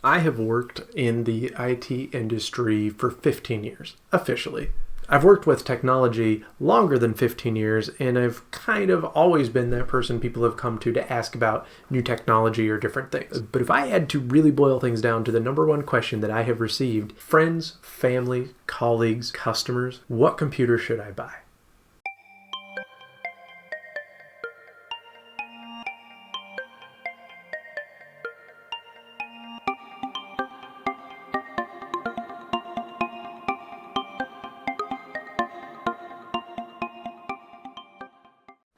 I have worked in the IT industry for 15 years, officially. I've worked with technology longer than 15 years, and I've kind of always been that person people have come to ask about new technology or different things. But if I had to really boil things down to the number one question that I have received, friends, family, colleagues, customers, what computer should I buy?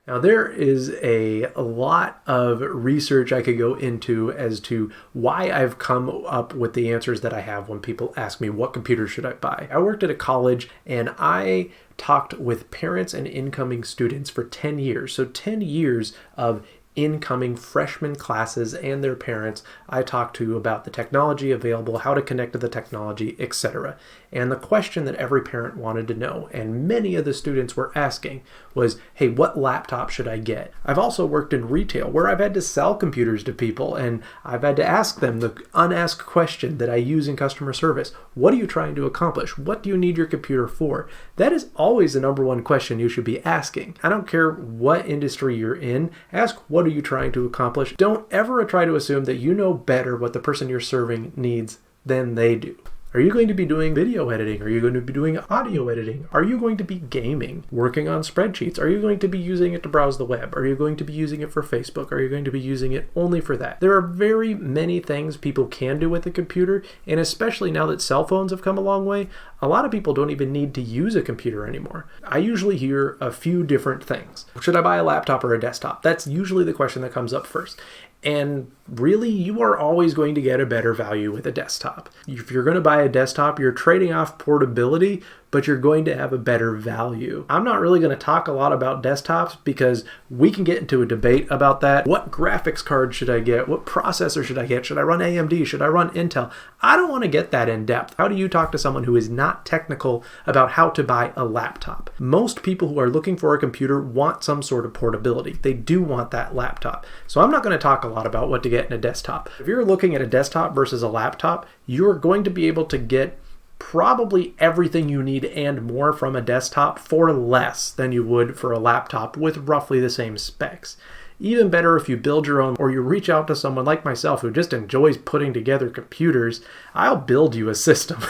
Now, there is a lot of research I could go into as to why I've come up with the answers that I have when people ask me, what computer should I buy? I worked at a college and I talked with parents and incoming students for 10 years. So 10 years of incoming freshman classes and their parents I talked to about the technology available, how to connect to the technology, etc. And the question that every parent wanted to know, and many of the students were asking, was, hey, what laptop should I get? I've also worked in retail where I've had to sell computers to people, and I've had to ask them the unasked question that I use in customer service. What are you trying to accomplish? What do you need your computer for? That is always the number one question you should be asking. I don't care what industry you're in. Ask, what are you trying to accomplish? Don't ever try to assume that you know better what the person you're serving needs than they do. Are you going to be doing video editing? Are you going to be doing audio editing? Are you going to be gaming, working on spreadsheets? Are you going to be using it to browse the web? Are you going to be using it for Facebook? Are you going to be using it only for that? There are very many things people can do with a computer, and especially now that cell phones have come a long way, a lot of people don't even need to use a computer anymore. I usually hear a few different things. Should I buy a laptop or a desktop? That's usually the question that comes up first. And really, you are always going to get a better value with a desktop. If you're going to buy a desktop, you're trading off portability, but you're going to have a better value. I'm not really going to talk a lot about desktops because we can get into a debate about that. What graphics card should I get? What processor should I get? Should I run AMD? Should I run Intel? I don't want to get that in depth. How do you talk to someone who is not technical about how to buy a laptop? Most people who are looking for a computer want some sort of portability. They do want that laptop. So I'm not going to talk a lot about what to get in a desktop. If you're looking at a desktop versus a laptop, you're going to be able to get probably everything you need and more from a desktop for less than you would for a laptop with roughly the same specs. Even better if you build your own or you reach out to someone like myself who just enjoys putting together computers. I'll build you a system.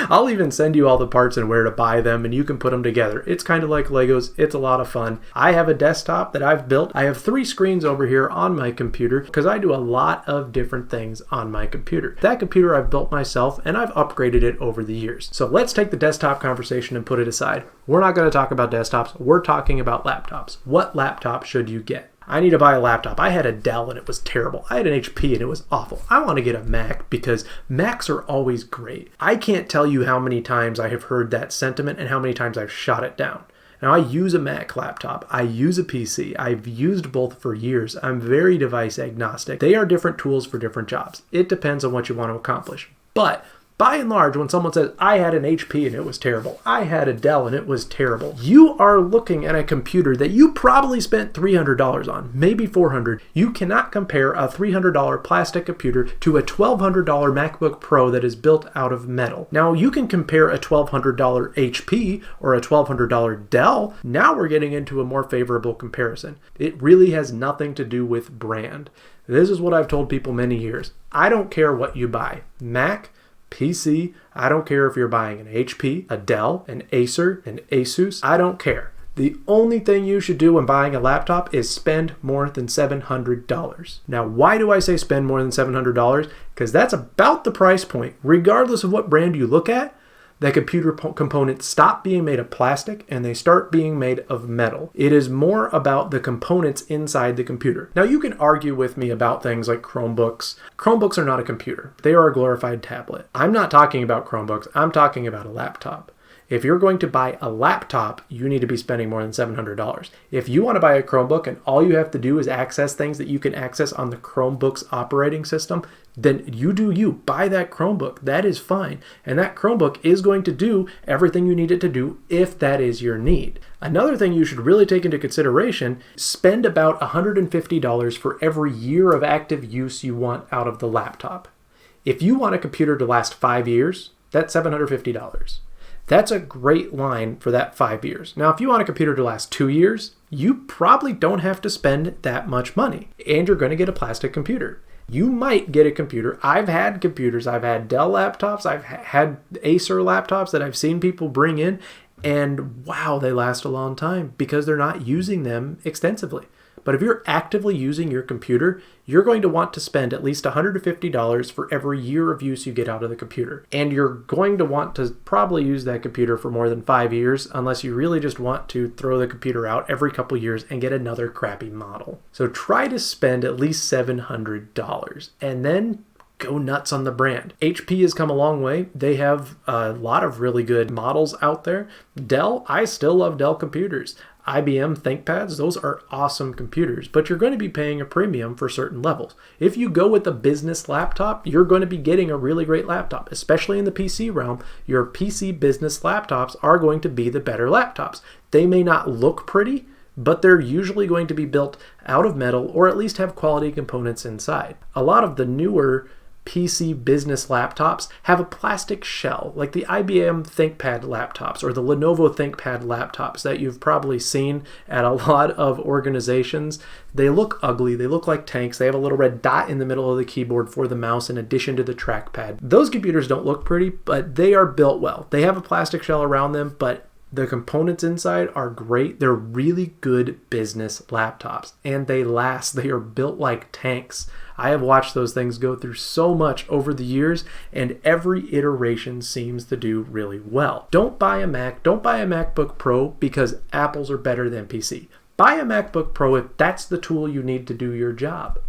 I'll even send you all the parts and where to buy them, and you can put them together. It's kind of like Legos. It's a lot of fun. I have a desktop that I've built. I have 3 screens over here on my computer because I do a lot of different things on my computer. That computer I've built myself, and I've upgraded it over the years. So let's take the desktop conversation and put it aside. We're not going to talk about desktops. We're talking about laptops. What laptop should you get? I need to buy a laptop. I had a Dell and it was terrible. I had an HP and it was awful. I want to get a Mac because Macs are always great. I can't tell you how many times I have heard that sentiment and how many times I've shot it down. Now, I use a Mac laptop. I use a PC. I've used both for years. I'm very device agnostic. They are different tools for different jobs. It depends on what you want to accomplish. But by and large, when someone says, I had an HP and it was terrible, I had a Dell and it was terrible, you are looking at a computer that you probably spent $300 on, maybe $400. You cannot compare a $300 plastic computer to a $1,200 MacBook Pro that is built out of metal. Now, you can compare a $1,200 HP or a $1,200 Dell. Now we're getting into a more favorable comparison. It really has nothing to do with brand. This is what I've told people many years. I don't care what you buy. Mac, PC, I don't care if you're buying an HP, a Dell, an Acer, an Asus, I don't care. The only thing you should do when buying a laptop is spend more than $700. Now, why do I say spend more than $700? Because that's about the price point. Regardless of what brand you look at, the computer components stop being made of plastic and they start being made of metal. It is more about the components inside the computer. Now, you can argue with me about things like Chromebooks. Chromebooks are not a computer. They are a glorified tablet. I'm not talking about Chromebooks. I'm talking about a laptop. If you're going to buy a laptop, you need to be spending more than $700. If you want to buy a Chromebook and all you have to do is access things that you can access on the Chromebook's operating system, then you do you. Buy that Chromebook. That is fine. And that Chromebook is going to do everything you need it to do if that is your need. Another thing you should really take into consideration, spend about $150 for every year of active use you want out of the laptop. If you want a computer to last 5 years, that's $750. That's a great line for that 5 years. Now, if you want a computer to last 2 years, you probably don't have to spend that much money, and you're going to get a plastic computer. You might get a computer. I've had computers. I've had Dell laptops. I've had Acer laptops that I've seen people bring in, and wow, they last a long time because they're not using them extensively. But if you're actively using your computer, you're going to want to spend at least $150 for every year of use you get out of the computer. And you're going to want to probably use that computer for more than 5 years unless you really just want to throw the computer out every couple years and get another crappy model. So try to spend at least $700 and then go nuts on the brand. HP has come a long way. They have a lot of really good models out there. Dell, I still love Dell computers. IBM ThinkPads, those are awesome computers, but you're going to be paying a premium for certain levels. If you go with a business laptop, you're going to be getting a really great laptop, especially in the PC realm. Your PC business laptops are going to be the better laptops. They may not look pretty, but they're usually going to be built out of metal or at least have quality components inside. A lot of the newer PC business laptops have a plastic shell, like the IBM ThinkPad laptops or the Lenovo ThinkPad laptops that you've probably seen at a lot of organizations. They look ugly, they look like tanks, they have a little red dot in the middle of the keyboard for the mouse in addition to the trackpad. Those computers don't look pretty, but they are built well. They have a plastic shell around them, but the components inside are great. They're really good business laptops, and they last. They are built like tanks. I have watched those things go through so much over the years, and every iteration seems to do really well. Don't buy a Mac. Don't buy a MacBook Pro because Apples are better than PC. Buy a MacBook Pro if that's the tool you need to do your job.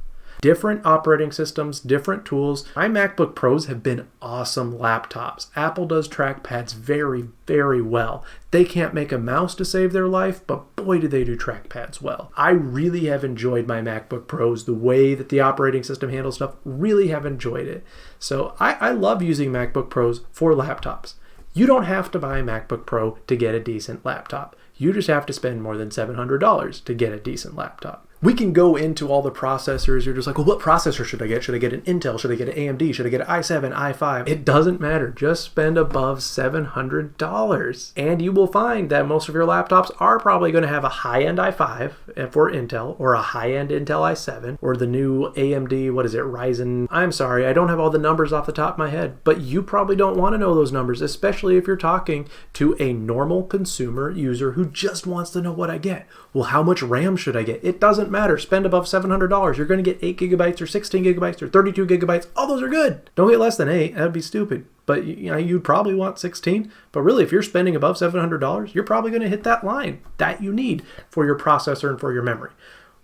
Different operating systems, different tools. My MacBook Pros have been awesome laptops. Apple does trackpads very, very well. They can't make a mouse to save their life, but boy, do they do trackpads well. I really have enjoyed my MacBook Pros. The way that the operating system handles stuff, really have enjoyed it. So I love using MacBook Pros for laptops. You don't have to buy a MacBook Pro to get a decent laptop. You just have to spend more than $700 to get a decent laptop. We can go into all the processors. You're just like, well, what processor should I get? Should I get an Intel? Should I get an AMD? Should I get an i7, i5? It doesn't matter. Just spend above $700. And you will find that most of your laptops are probably going to have a high-end i5 for Intel, or a high-end Intel i7, or the new AMD, Ryzen. I'm sorry, I don't have all the numbers off the top of my head, but you probably don't want to know those numbers, especially if you're talking to a normal consumer user who just wants to know what I get. Well, how much RAM should I get? It doesn't matter. Spend above $700. You're going to get 8 gigabytes or 16 gigabytes or 32 gigabytes. All those are good. Don't get less than 8. That'd be stupid. But you'd probably want 16. But really, if you're spending above $700, you're probably going to hit that line that you need for your processor and for your memory.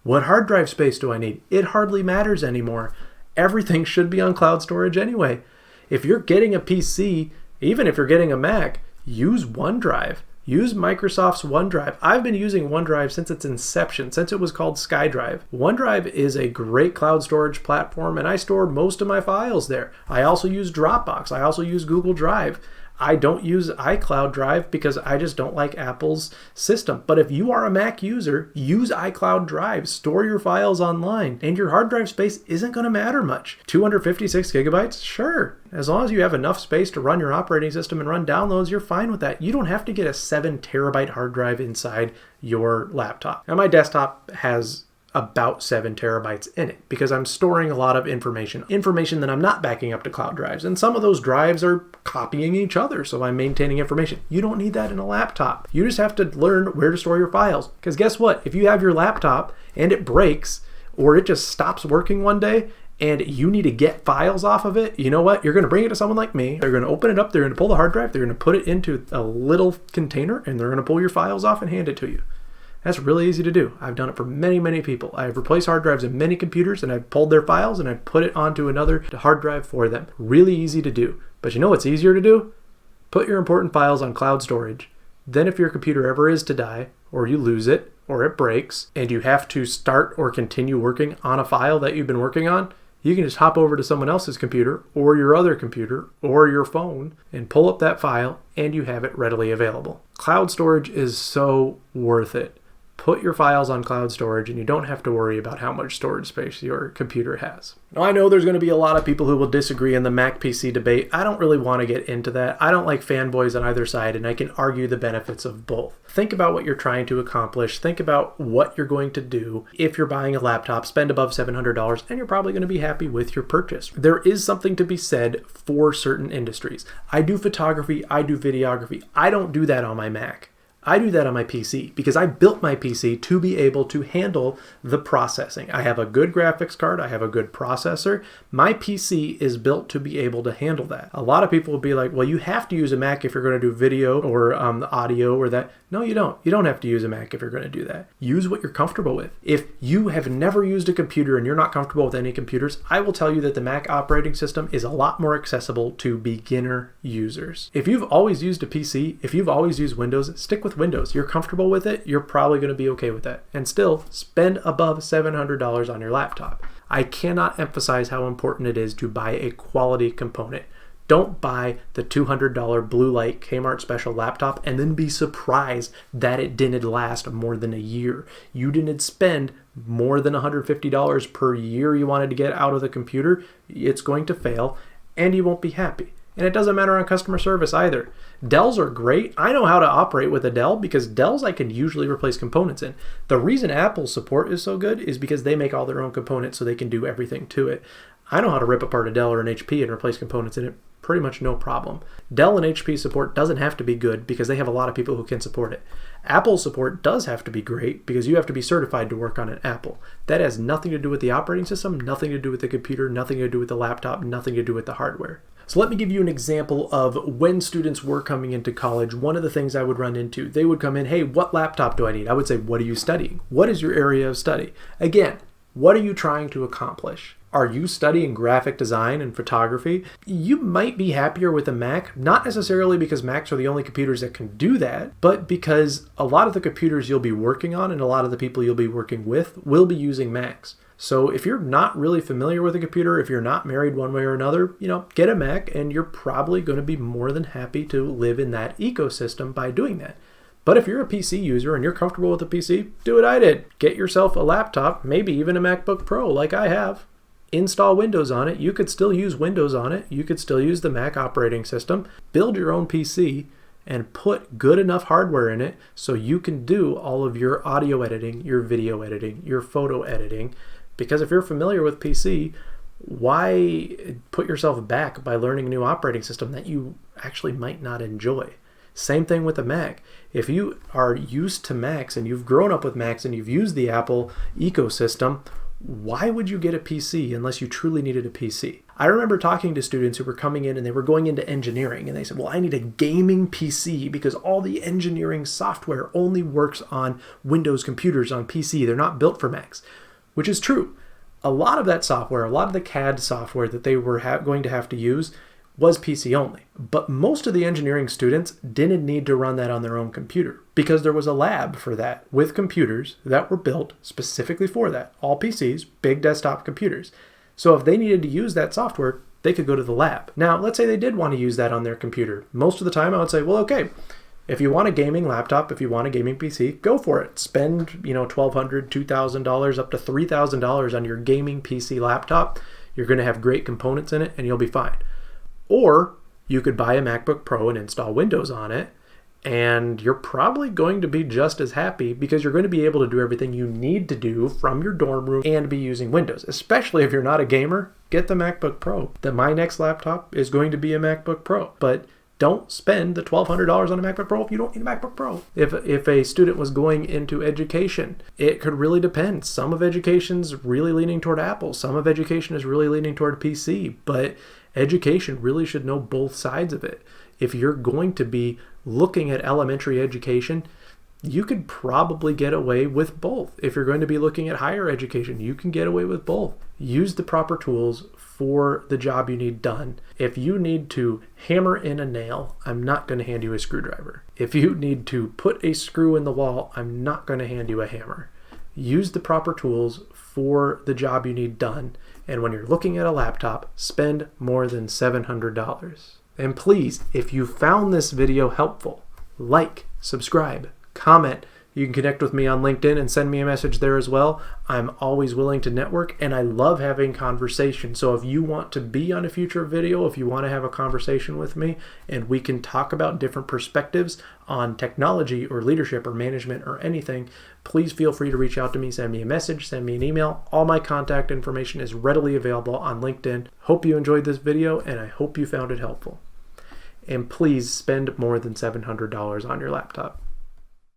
What hard drive space do I need? It hardly matters anymore. Everything should be on cloud storage anyway. If you're getting a PC, even if you're getting a Mac, use OneDrive. Use Microsoft's OneDrive. I've been using OneDrive since its inception, since it was called SkyDrive. OneDrive is a great cloud storage platform, and I store most of my files there. I also use Dropbox. I also use Google Drive. I don't use iCloud Drive because I just don't like Apple's system. But if you are a Mac user, use iCloud Drive. Store your files online, and your hard drive space isn't going to matter much. 256 gigabytes? Sure. As long as you have enough space to run your operating system and run downloads, you're fine with that. You don't have to get a 7 terabyte hard drive inside your laptop. Now, my desktop has about 7 terabytes in it because I'm storing a lot of information that I'm not backing up to cloud drives. And some of those drives are copying each other, so I'm maintaining information. You don't need that in a laptop. You just have to learn where to store your files. Because guess what? If you have your laptop and it breaks or it just stops working one day and you need to get files off of it, you know what? You're going to bring it to someone like me. They're going to open it up. They're going to pull the hard drive. They're going to put it into a little container and they're going to pull your files off and hand it to you. That's really easy to do. I've done it for many, many people. I've replaced hard drives in many computers and I've pulled their files and I've put it onto another hard drive for them. Really easy to do. But you know what's easier to do? Put your important files on cloud storage. Then if your computer ever is to die, or you lose it, or it breaks, and you have to start or continue working on a file that you've been working on, you can just hop over to someone else's computer or your other computer or your phone and pull up that file and you have it readily available. Cloud storage is so worth it. put your files on cloud storage and you don't have to worry about how much storage space your computer has. Now, I know there's going to be a lot of people who will disagree in the Mac PC debate. I don't really want to get into that. I don't like fanboys on either side, and I can argue the benefits of both. Think about what you're trying to accomplish. Think about what you're going to do. If you're buying a laptop, spend above $700, and you're probably going to be happy with your purchase. There is something to be said for certain industries. I do photography, I do videography. I don't do that on my Mac. I do that on my PC because I built my PC to be able to handle the processing. I have a good graphics card. I have a good processor. My PC is built to be able to handle that. A lot of people will be like, well, you have to use a Mac if you're going to do video or audio or that. No, you don't. You don't have to use a Mac if you're going to do that. Use what you're comfortable with. If you have never used a computer and you're not comfortable with any computers, I will tell you that the Mac operating system is a lot more accessible to beginner users. If you've always used a PC, if you've always used Windows, stick with Windows. You're comfortable with it, you're probably going to be okay with that. And still, spend above $700 on your laptop. I cannot emphasize how important it is to buy a quality component. Don't buy the $200 Blue Light Kmart special laptop and then be surprised that it didn't last more than a year. You didn't spend more than $150 per year you wanted to get out of the computer. It's going to fail and you won't be happy. And it doesn't matter on customer service either. Dells are great. I know how to operate with a Dell because Dells I can usually replace components in. The reason Apple's support is so good is because they make all their own components so they can do everything to it. I know how to rip apart a Dell or an HP and replace components in it pretty much no problem. Dell and HP support doesn't have to be good because they have a lot of people who can support it. Apple support does have to be great because you have to be certified to work on an Apple. That has nothing to do with the operating system, nothing to do with the computer, nothing to do with the laptop, nothing to do with the hardware. So let me give you an example of when students were coming into college. One of the things I would run into, they would come in, hey, what laptop do I need? I would say, what are you studying? What is your area of study? Again, what are you trying to accomplish? Are you studying graphic design and photography? You might be happier with a Mac, not necessarily because Macs are the only computers that can do that, but because a lot of the computers you'll be working on and a lot of the people you'll be working with will be using Macs. So if you're not really familiar with a computer, if you're not married one way or another, get a Mac and you're probably going to be more than happy to live in that ecosystem by doing that. But if you're a PC user and you're comfortable with a PC, do what I did. Get yourself a laptop, maybe even a MacBook Pro like I have. Install Windows on it. You could still use Windows on it. You could still use the Mac operating system. Build your own PC and put good enough hardware in it so you can do all of your audio editing, your video editing, your photo editing. Because if you're familiar with PC, why put yourself back by learning a new operating system that you actually might not enjoy? Same thing with the Mac. If you are used to Macs and you've grown up with Macs and you've used the Apple ecosystem, why would you get a PC unless you truly needed a PC? I remember talking to students who were coming in and they were going into engineering and they said, well, I need a gaming PC because all the engineering software only works on Windows computers on PC. They're not built for Macs, which is true. A lot of that software, a lot of the CAD software that they were going to have to use was PC only. But most of the engineering students didn't need to run that on their own computer because there was a lab for that with computers that were built specifically for that. All PCs, big desktop computers. So if they needed to use that software, they could go to the lab. Now, let's say they did want to use that on their computer. Most of the time I would say, well, okay, if you want a gaming laptop, if you want a gaming PC, go for it. Spend, $1,200, $2,000, up to $3,000 on your gaming PC laptop. You're going to have great components in it and you'll be fine. Or you could buy a MacBook Pro and install Windows on it, and you're probably going to be just as happy because you're going to be able to do everything you need to do from your dorm room and be using Windows. Especially if you're not a gamer, get the MacBook Pro. My next laptop is going to be a MacBook Pro, but don't spend the $1,200 on a MacBook Pro if you don't need a MacBook Pro. If a student was going into education, it could really depend. Some of education's really leaning toward Apple. Some of education is really leaning toward PC, but education really should know both sides of it. If you're going to be looking at elementary education, you could probably get away with both. If you're going to be looking at higher education, you can get away with both. Use the proper tools for the job you need done. If you need to hammer in a nail, I'm not going to hand you a screwdriver. If you need to put a screw in the wall, I'm not going to hand you a hammer. Use the proper tools for the job you need done. And when you're looking at a laptop, spend more than $700. And please, if you found this video helpful, like, subscribe, comment, You can connect with me on LinkedIn and send me a message there as well. I'm always willing to network, and I love having conversation. So if you want to be on a future video, if you want to have a conversation with me, and we can talk about different perspectives on technology or leadership or management or anything, please feel free to reach out to me, send me a message, send me an email. All my contact information is readily available on LinkedIn. Hope you enjoyed this video, and I hope you found it helpful. And please spend more than $700 on your laptop.